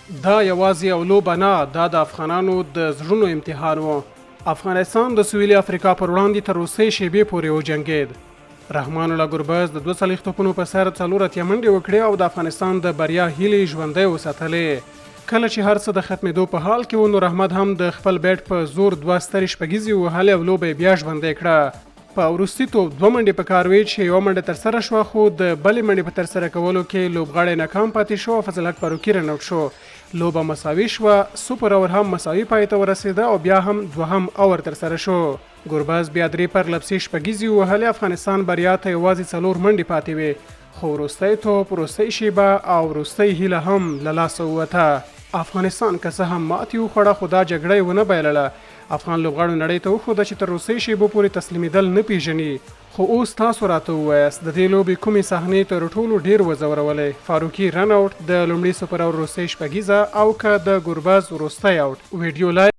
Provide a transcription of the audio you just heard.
دا یوازې یو لوبه نه، دا د افغانانو د زړونو امتحان و. افغانستان د سویلي افریقا پر وړاندې تر اوسۍ شېبې پورې وجنګېد. رحمان الله ګربز د 42 توپونو په سر 4 اتیا منډې وکړې او د افغانستان د بریا هیلې ژوندۍ وساتلې. کله چې هر څه د ختمېدو په حال کې و، نور احمد هم د خپل بیټ په زور 2 سترې شپږیزې وهلې او لوبه یې بیا ژوندۍ کړه. په وروستي توپ 2 منډې په کار وې چې یوه منډه ترسره شوه، خو د بلې منډې په ترسره کولو کې لوبغاړی ناکام پاتې شو او فضل حق فاروقي رن آوټ شو. لوبه مساوي شوه، سوپر اور هم مساوي پای ته ورسېده او بیا هم 2 اور ترسره شو. ګرباز بیا 3 پرلپسې شپږیزې وهلې. افغانستان بریا ته یوازې 4 منډې پاتې وې، خو وروستی توپ، وروستۍ شیبه او وروستۍ هیله هم له لاسه ووته. افغانستان که څه هم ماتې وخوړه، خو دا جګړه یې ونه بایلله. افغان لوبغاړو نړۍ ته وښوده چې تر اوسۍ شیبو پورې تسلیمېدل نه پیژني. خو اوس تاسو راته ووایاست د دې لوبې کومې صحنې تر ټولو ډېر وځورولې؟ فاروقي رن آوټ، د لومړي سوپر اور وروستۍ شپږیزه او که د ګرباز وروستی آوټ؟ ویډیو لایک